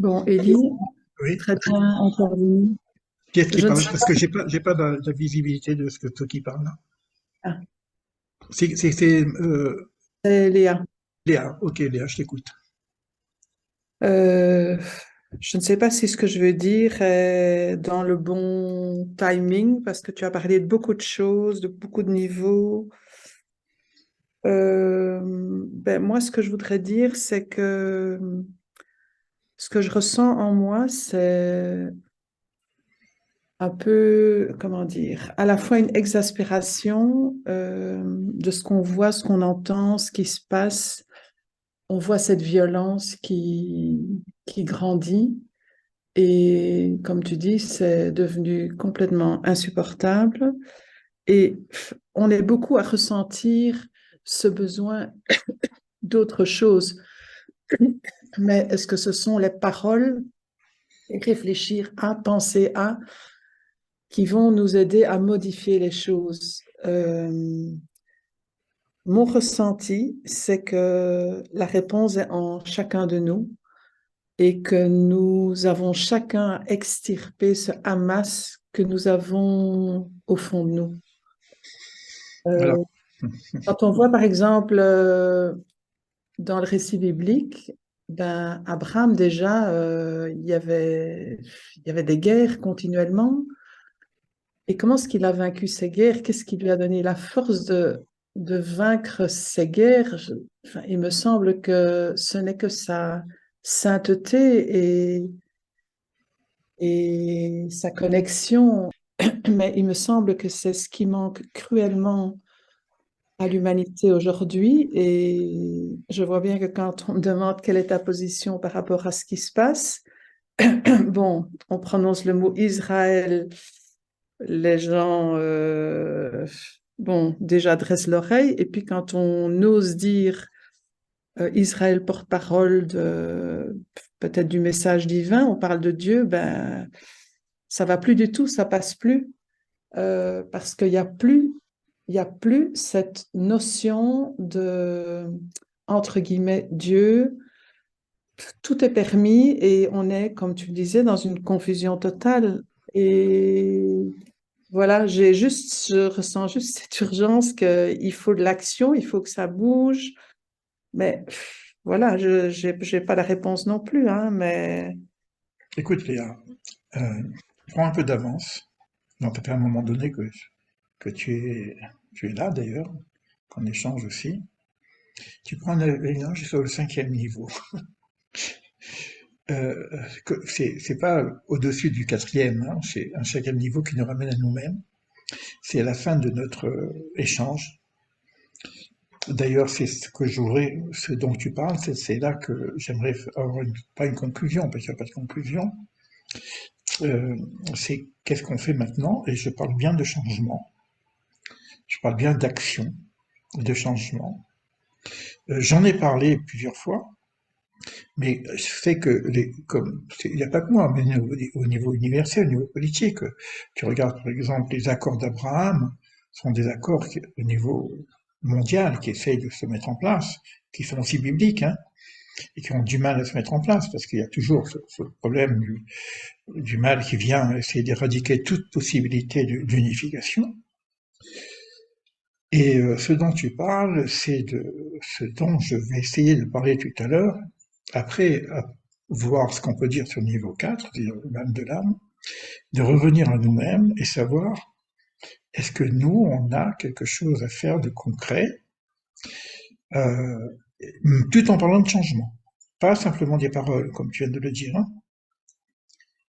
Bon, Élie, Oui. très bien intervenu. Qui est-ce qui Je ne parle? sais Parce que j'ai pas la visibilité de ce que toi qui parle là. pas. C'est C'est Léa. Léa. Ok, Léa, je t'écoute. Euh, je ne sais pas si ce que je veux dire est dans le bon timing parce que tu as parlé de beaucoup de choses, de beaucoup de niveaux. Moi, ce que je voudrais dire, c'est que ce que je ressens en moi, c'est un peu, comment dire, à la fois une exaspération de ce qu'on voit, ce qu'on entend, ce qui se passe. On voit cette violence qui grandit et, comme tu dis, c'est devenu complètement insupportable. Et on est beaucoup à ressentir ce besoin d'autre chose. Mais est-ce que ce sont les paroles et réfléchir à, penser à, qui vont nous aider à modifier les choses? Mon ressenti, c'est que la réponse est en chacun de nous et que nous avons chacun extirpé ce Hamas que nous avons au fond de nous. Alors, Euh, Quand on voit par exemple dans le récit biblique, ben, Abraham déjà, il y avait des guerres continuellement. Et comment est-ce qu'il a vaincu ces guerres? Qu'est-ce qui lui a donné la force de vaincre ces guerres? Enfin, il me semble que ce n'est que sa sainteté et sa connexion. Mais il me semble que c'est ce qui manque cruellement à l'humanité aujourd'hui. Et je vois bien que quand on me demande quelle est ta position par rapport à ce qui se passe, bon, on prononce le mot Israël, les gens, bon, déjà dressent l'oreille. Et puis quand on ose dire Israël porte-parole de peut-être du message divin, on parle de Dieu, ben ça va plus du tout, ça passe plus. Parce il y a plus cette notion de, entre guillemets, Dieu. Tout est permis et on est, comme tu le disais, dans une confusion totale. Et voilà, je ressens juste cette urgence qu'il faut de l'action, il faut que ça bouge. Mais voilà, j'ai pas la réponse non plus, hein, mais écoute Léa, euh, prends un peu d'avance. Donc, ça fait un moment donné que tu es là d'ailleurs, qu'on échange aussi. Tu prends l'énergie sur le cinquième niveau. C'est pas au-dessus du quatrième, hein, c'est un cinquième niveau qui nous ramène à nous-mêmes. C'est à la fin de notre échange. D'ailleurs, c'est ce que j'aurais, ce dont tu parles, c'est là que j'aimerais avoir pas une conclusion, parce qu'il n'y a pas de conclusion. Euh, c'est qu'est-ce qu'on fait maintenant, et je parle bien de changement, je parle bien d'action, de changement. J'en ai parlé plusieurs fois, mais c'est que comme il n'y a pas que moi, mais au niveau universel, au niveau politique, tu regardes par exemple les accords d'Abraham, sont des accords au niveau mondial qui essayent de se mettre en place, qui sont aussi bibliques, hein, et qui ont du mal à se mettre en place, parce qu'il y a toujours ce problème du mal qui vient essayer d'éradiquer toute possibilité d'unification. Et ce dont tu parles, c'est de ce dont je vais essayer de parler tout à l'heure, après voir ce qu'on peut dire sur le niveau 4, c'est-à-dire l'âme de l'âme, de revenir à nous-mêmes et savoir est-ce que nous, on a quelque chose à faire de concret, euh, tout en parlant de changement. Pas simplement des paroles, comme tu viens de le dire, hein.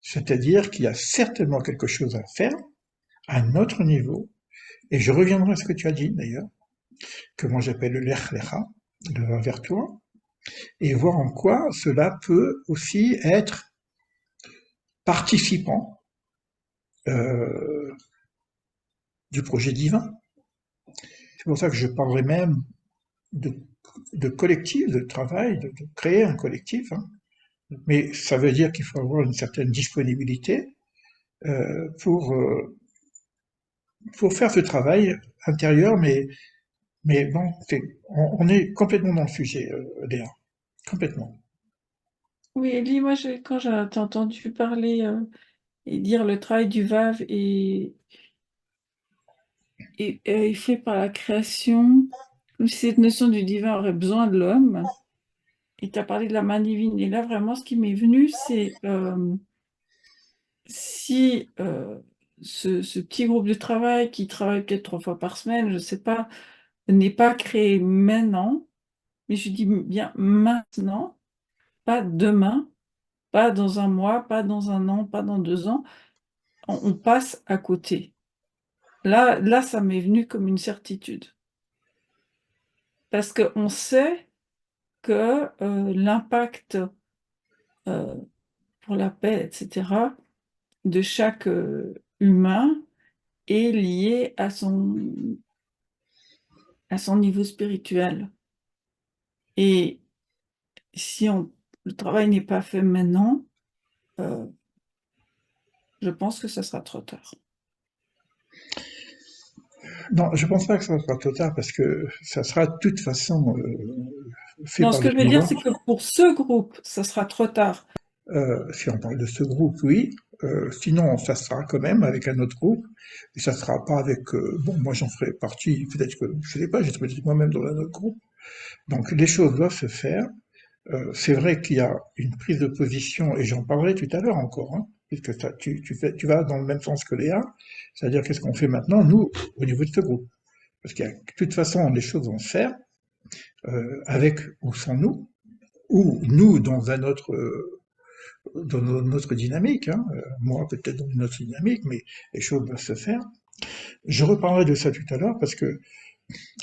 C'est-à-dire qu'il y a certainement quelque chose à faire à notre niveau, et je reviendrai à ce que tu as dit d'ailleurs, que moi j'appelle le lech lecha, le va vers toi, et voir en quoi cela peut aussi être participant euh, du projet divin. C'est pour ça que je parlerai même de, de collectif, de travail, de créer un collectif, hein. Mais ça veut dire qu'il faut avoir une certaine disponibilité pour faire ce travail intérieur, mais bon, on est complètement dans le sujet, Léa, complètement. Oui, Elie, moi, quand j'ai entendu parler et dire le travail du VAV est fait par la création, comme si cette notion du divin aurait besoin de l'homme, et tu as parlé de la main divine, et là, vraiment, ce qui m'est venu, c'est si ce petit groupe de travail qui travaille peut-être 3 fois par semaine, je ne sais pas, n'est pas créé maintenant, mais je dis bien maintenant, pas demain, pas dans un mois, pas dans un an, pas dans 2 ans, on passe à côté. Là, ça m'est venu comme une certitude. Parce qu'on sait que l'impact euh, pour la paix, etc., de chaque humain est lié à son niveau spirituel. Et si le travail n'est pas fait maintenant, euh, je pense que ça sera trop tard. Non, je pense pas que ça sera trop tard parce que ça sera de toute façon fait Non, par ce le que je veux dire, divin. c'est que pour ce groupe, ça sera trop tard. Si on parle de ce groupe, oui. Sinon, ça sera quand même avec un autre groupe. Et ça sera pas avec. Bon, moi j'en ferai partie. Peut-être que je sais pas. J'ai trouvé moi-même dans un autre groupe. Donc les choses doivent se faire. C'est vrai qu'il y a une prise de position, et j'en parlerai tout à l'heure encore, hein, puisque tu vas dans le même sens que Léa, c'est-à-dire qu'est-ce qu'on fait maintenant, nous, au niveau de ce groupe. Parce qu'il y a, de toute façon, les choses vont se faire, avec ou sans nous, ou nous dans un autre, dans notre dynamique, hein, moi peut-être dans une autre dynamique, mais les choses doivent se faire. Je reparlerai de ça tout à l'heure parce que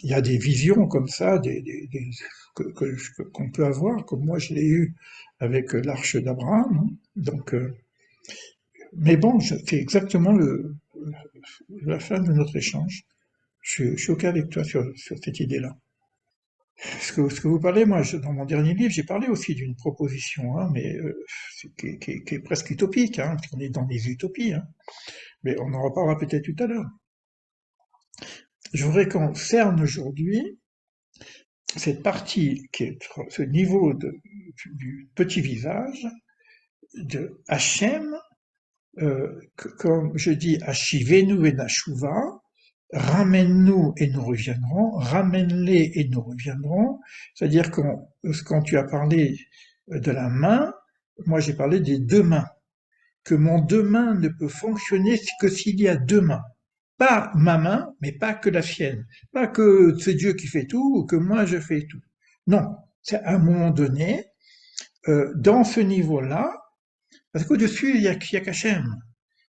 il y a des visions comme ça, qu'on peut avoir, comme moi je l'ai eu avec l'arche d'Abraham, hein. Donc, mais bon, c'est exactement la fin de notre échange. Je suis OK avec toi sur cette idée-là. Ce que vous parlez, moi, dans mon dernier livre, j'ai parlé aussi d'une proposition, hein, mais qui est presque utopique, hein, parce qu'on est dans des utopies, hein, mais on en reparlera peut-être tout à l'heure. Je voudrais qu'on cerne aujourd'hui cette partie qui est ce niveau du petit visage de Hachem, comme je dis, Hachivenu et Nashuva, ramène-nous et nous reviendrons, ramène-les et nous reviendrons. C'est-à-dire quand tu as parlé de la main, moi j'ai parlé des deux mains, que mon deux mains ne peut fonctionner que s'il y a deux mains. Pas ma main, mais pas que la sienne. Pas que c'est Dieu qui fait tout ou que moi je fais tout. Non, c'est à un moment donné, dans ce niveau-là, parce qu'au-dessus, il y a qu'Hachem.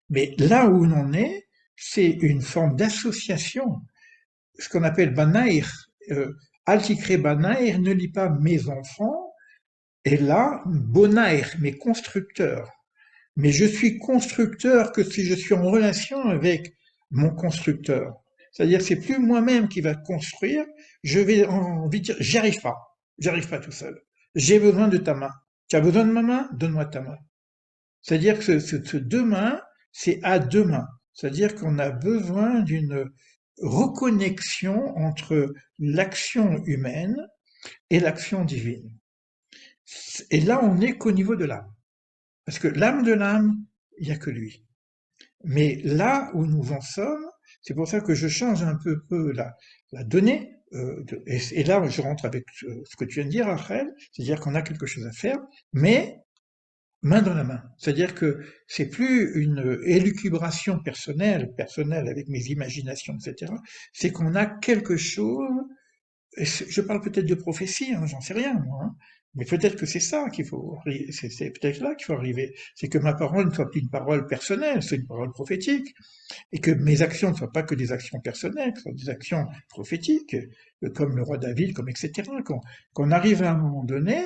Mais là où on en est, c'est une forme d'association, ce qu'on appelle Banaïr. Altikre Banaïr ne lit pas mes enfants, et là, Bonaïr, mes constructeurs. Mais je suis constructeur que si je suis en relation avec mon constructeur. C'est-à-dire, c'est plus moi-même qui va construire, je vais envie de dire, j'arrive pas tout seul. J'ai besoin de ta main. Tu as besoin de ma main? Donne-moi ta main. C'est-à-dire que ce deux mains, c'est à deux mains. C'est-à-dire qu'on a besoin d'une reconnexion entre l'action humaine et l'action divine. Et là, on n'est qu'au niveau de l'âme. Parce que l'âme de l'âme, il n'y a que lui. Mais là où nous en sommes, c'est pour ça que je change un peu la donnée. Et là, je rentre avec ce que tu viens de dire, Raphaël, c'est-à-dire qu'on a quelque chose à faire, mais main dans la main. C'est-à-dire que c'est plus une élucubration personnelle avec mes imaginations, etc. C'est qu'on a quelque chose, et je parle peut-être de prophétie, hein, j'en sais rien, moi, hein, mais peut-être que c'est ça qu'il faut, c'est peut-être là qu'il faut arriver. C'est que ma parole ne soit plus une parole personnelle, c'est une parole prophétique, et que mes actions ne soient pas que des actions personnelles, que ce soit des actions prophétiques, comme le roi David, comme etc. Qu'on arrive à un moment donné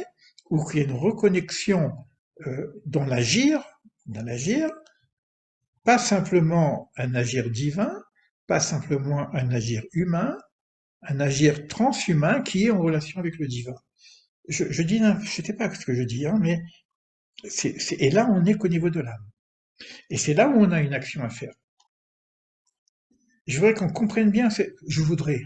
où il y a une reconnexion dans l'agir, pas simplement un agir divin, pas simplement un agir humain, un agir transhumain qui est en relation avec le divin. Je dis, je sais pas ce que je dis, hein, mais et là on n'est qu'au niveau de l'âme. Et c'est là où on a une action à faire. Je voudrais qu'on comprenne bien, je voudrais,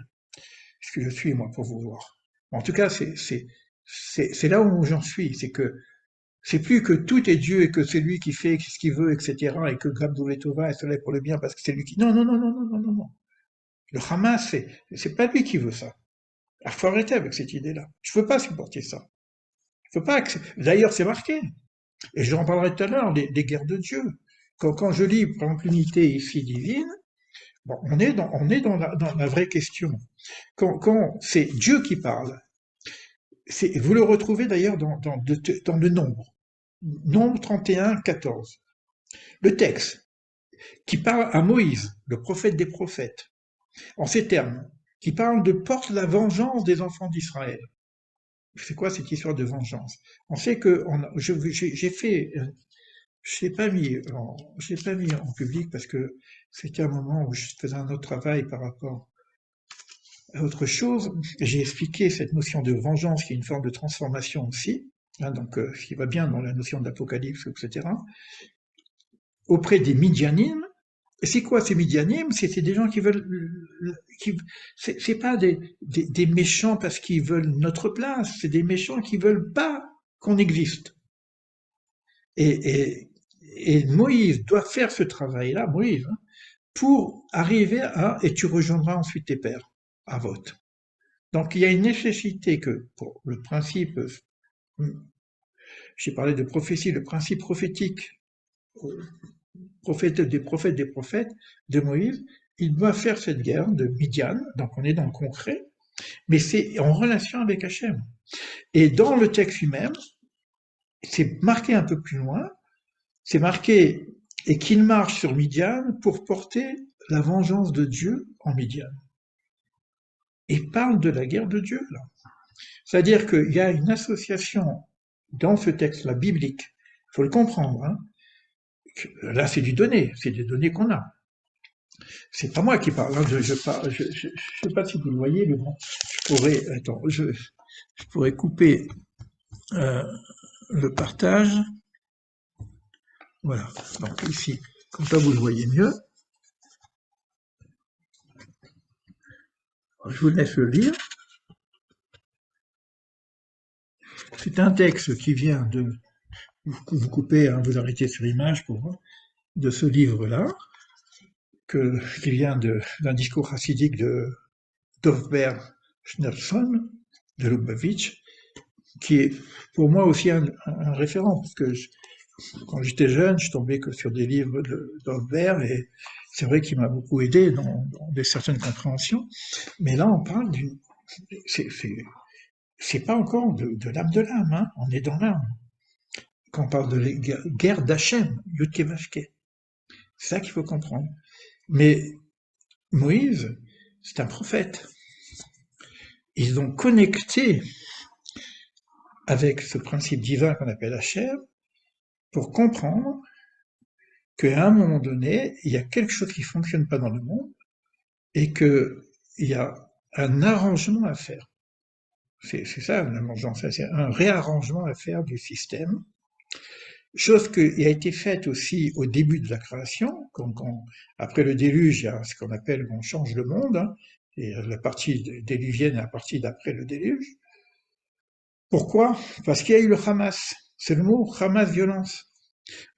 ce que je suis moi pour vous voir. En tout cas, c'est là où j'en suis, c'est que C'est plus que tout est Dieu et que c'est lui qui fait ce qu'il veut, etc. Et que Gabdou Tova est cela pour le bien parce que c'est lui qui. Non, non, non, non, non, non, non, non. Le Hamas, c'est pas lui qui veut ça. Il faut arrêter avec cette idée-là. Je peux pas supporter ça. Je peux pas. D'ailleurs, c'est marqué. Et je en parlerai tout à l'heure, les guerres de Dieu. Quand je lis, par exemple, l'unité ici divine, bon, on est dans la vraie question. Quand c'est Dieu qui parle, vous le retrouvez d'ailleurs dans le nombre. Nombre 31, 14. Le texte qui parle à Moïse, le prophète des prophètes, en ces termes, qui parle de porte la vengeance des enfants d'Israël. C'est quoi cette histoire de vengeance? On sait que j'ai fait, je l'ai pas mis en public parce que c'était un moment où je faisais un autre travail par rapport à autre chose. J'ai expliqué cette notion de vengeance qui est une forme de transformation aussi, hein, donc ce qui va bien dans la notion d'Apocalypse, etc. Auprès des Midianim. Et c'est quoi ces Midianim? C'est des gens qui veulent, c'est pas des méchants parce qu'ils veulent notre place, c'est des méchants qui veulent pas qu'on existe. Et, et Moïse doit faire ce travail-là, Moïse, hein, pour arriver à, et tu rejoindras ensuite tes pères, à vote. Donc il y a une nécessité que, pour le principe, j'ai parlé de prophétie, le principe prophétique, des prophètes de Moïse, il doit faire cette guerre de Midian, donc on est dans le concret, mais c'est en relation avec Hachem. Et dans le texte lui-même, c'est marqué un peu plus loin, c'est marqué et qu'il marche sur Midian pour porter la vengeance de Dieu en Midian. Il parle de la guerre de Dieu, là. C'est-à-dire qu'il y a une association dans ce texte-là biblique, il faut le comprendre, hein. Là c'est du donné, c'est des données qu'on a. C'est pas moi qui parle, hein. Je sais pas si vous le voyez, mais bon, je pourrais couper le partage. Voilà, donc ici, comme ça vous le voyez mieux. Je vous laisse le lire. C'est un texte qui vient de, vous coupez, hein, vous arrêtez sur l'image pour voir, de ce livre-là, qui vient d'un discours chassidique de Dovber Schneerson, de Lubavitch, qui est pour moi aussi un référent, parce que quand j'étais jeune, je tombais que sur des livres de Dovber, et c'est vrai qu'il m'a beaucoup aidé dans certaines compréhensions, mais là on parle d'une... C'est pas encore de l'âme de l'âme, hein, on est dans l'âme. Quand on parle de la guerre d'Hachem, Yudke Vashke, c'est ça qu'il faut comprendre. Mais Moïse, c'est un prophète. Ils ont connecté avec ce principe divin qu'on appelle Hachem pour comprendre qu'à un moment donné, il y a quelque chose qui ne fonctionne pas dans le monde et qu'il y a un arrangement à faire. C'est ça, c'est un réarrangement à faire du système. Chose qui a été faite aussi au début de la création, après le déluge, il y a ce qu'on appelle, on change le monde, hein, et la partie déluvienne est la partie d'après le déluge. Pourquoi? Parce qu'il y a eu le Hamas. C'est le mot Hamas, violence.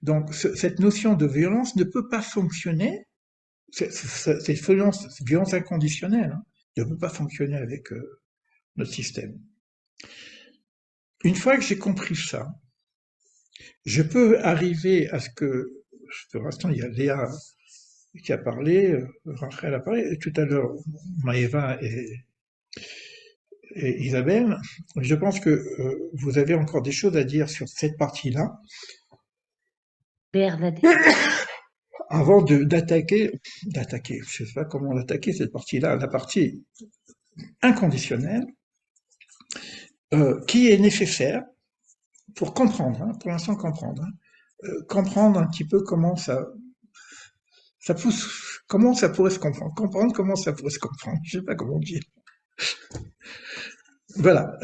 Donc cette notion de violence ne peut pas fonctionner, cette violence inconditionnelle, hein, ne peut pas fonctionner avec notre système. Une fois que j'ai compris ça, je peux arriver à ce que, pour l'instant, il y a Léa qui a parlé, Rachel a parlé, et tout à l'heure, Maëva et Isabelle. Je pense que vous avez encore des choses à dire sur cette partie-là. Bernadette. Avant d'attaquer, je ne sais pas comment l'attaquer cette partie-là, la partie inconditionnelle, qui est nécessaire pour comprendre, hein, pour l'instant comprendre, hein, comprendre un petit peu comment comment ça pourrait se comprendre comment ça pourrait se comprendre, je sais pas comment dire. Voilà,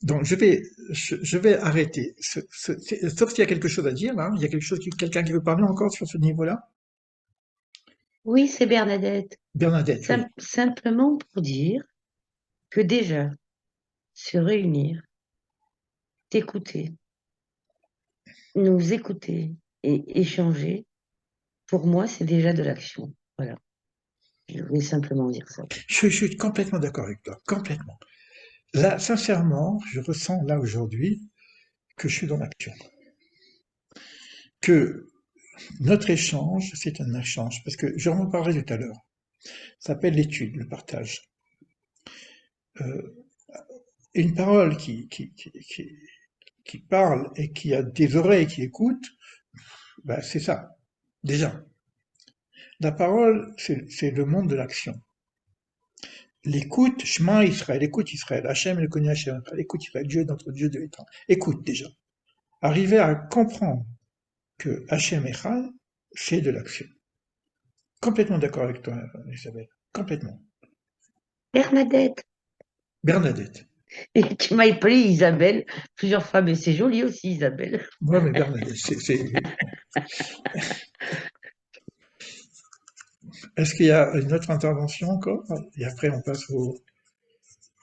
donc je vais arrêter, sauf s'il y a quelque chose à dire, là, il y a quelqu'un qui veut parler encore sur ce niveau-là? Oui, c'est Bernadette. Bernadette, oui. Simplement pour dire que déjà, se réunir, t'écouter, nous écouter et échanger, pour moi, c'est déjà de l'action. Voilà. Je voulais simplement dire ça. Je suis complètement d'accord avec toi, complètement. Là, sincèrement, je ressens là aujourd'hui que je suis dans l'action. Que notre échange, c'est un échange. Parce que j'en parlais tout à l'heure. Ça s'appelle l'étude, le partage. Une parole qui parle et qui a des oreilles qui écoutent, ben c'est ça, déjà. La parole, c'est le monde de l'action. L'écoute, Shema Israël, écoute Israël, Hachem le connaît Hachem, écoute Israël, Dieu notre Dieu de l'étang. Écoute déjà. Arriver à comprendre que Hachem Echad, c'est de l'action. Complètement d'accord avec toi, Isabelle. Complètement. Bernadette, Bernadette. et tu m'as appelé Isabelle plusieurs fois, mais c'est joli aussi, Isabelle. Ouais, mais Bernadette, Est-ce qu'il y a une autre intervention encore? Et après, on passe au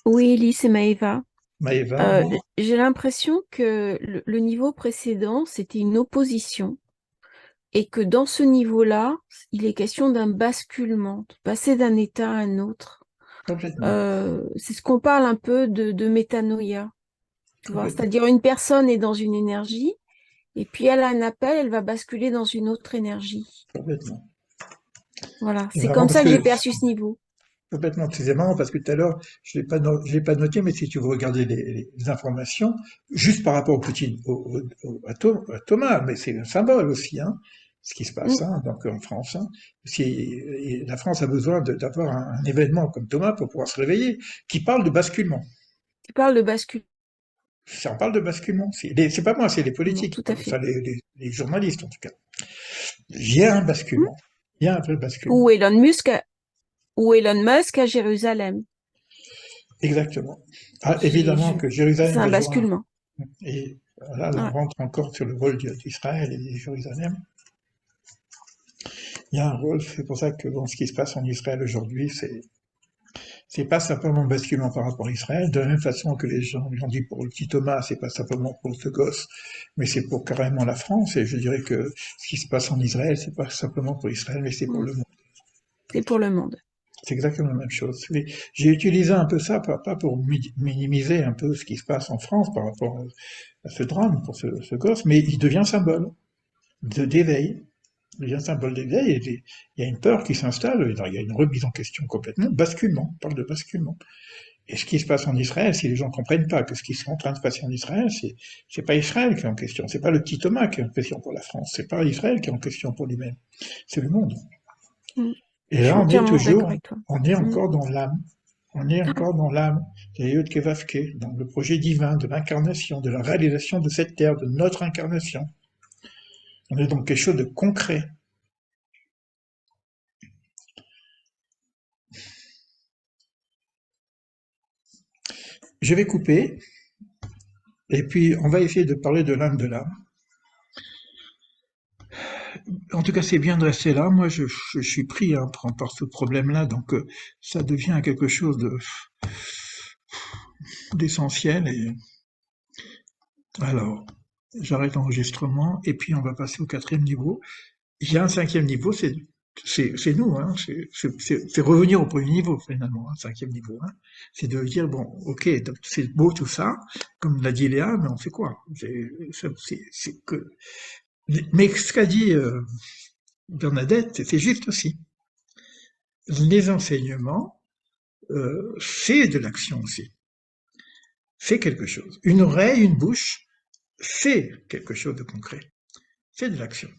Oui, Ellie, c'est Maëva. Maëva. J'ai l'impression que le niveau précédent, c'était une opposition et que dans ce niveau-là, il est question d'un basculement, de passer d'un état à un autre. Complètement. C'est ce qu'on parle un peu de métanoïa, tu vois, Complètement. c'est-à-dire une personne est dans une énergie et puis elle a un appel, elle va basculer dans une autre énergie. Complètement. Voilà, C'est c'est marrant comme parce ça que que j'ai perçu ce niveau. complètement. C'est marrant parce que tout à l'heure, je l'ai pas noté, mais si tu veux regarder les informations, juste par rapport au petit, à Thomas, mais c'est un symbole aussi, hein, ce qui se Mm. passe, hein, donc en France. Hein. La France a besoin d'avoir un événement comme Thomas pour pouvoir se réveiller, qui parle de basculement. Tu parles de basculement, Ça, on parle de basculement. C'est pas moi, c'est les politiques qui tout à parlent de ça, fait. les journalistes en tout cas. Il y a un Mm. basculement. Il y a un vrai basculement. Ou Elon Musk à Jérusalem. Exactement. Ah, J'ai- évidemment je- que C'est Jérusalem un besoin. basculement. Et là, on Ouais. rentre encore sur le rôle d'Israël et de Jérusalem. Il y a un rôle, c'est pour ça que bon, ce qui se passe en Israël aujourd'hui, c'est pas simplement un basculement par rapport à Israël, de la même façon que les gens l'ont dit pour le petit Thomas, c'est pas simplement pour ce gosse, mais c'est pour carrément la France, et je dirais que ce qui se passe en Israël, c'est pas simplement pour Israël, mais c'est pour Mm. le monde. C'est pour le monde. C'est exactement la même chose. J'ai utilisé un peu ça, pas pour minimiser un peu ce qui se passe en France par rapport à ce drame pour ce gosse, mais il devient symbole d'éveil. Il devient symbole d'éveil, et il y a une peur qui s'installe, il y a une remise en question complètement, basculement, on parle de basculement. Et ce qui se passe en Israël, si les gens ne comprennent pas que ce qui est en train de se passer en Israël, c'est pas Israël qui est en question, c'est pas le petit Thomas qui est en question pour la France, c'est pas Israël qui est en question pour lui-même, c'est le monde. Mm. Et Je suis là, on est entièrement d'accord toujours, avec toi. on est Mm. encore dans l'âme, on est encore dans l'âme, c'est Yod Kevavke, dans le projet divin de l'incarnation, de la réalisation de cette terre, de notre incarnation. On est dans quelque chose de concret. Je vais couper, et puis on va essayer de parler de l'âme de l'âme. En tout cas, c'est bien de rester là. Moi, je suis pris hein, par ce problème-là, donc ça devient quelque chose d'essentiel. Et alors, j'arrête l'enregistrement, et puis on va passer au 4e niveau. Il y a un 5e niveau, c'est nous, hein, c'est revenir au premier niveau finalement, un 5e niveau. Hein. C'est de dire bon, ok, donc c'est beau tout ça, comme l'a dit Léa, mais on fait quoi? C'est que, mais ce qu'a dit Bernadette, c'est juste aussi. Les enseignements, c'est de l'action aussi. C'est quelque chose. Une oreille, une bouche, c'est quelque chose de concret. C'est de l'action.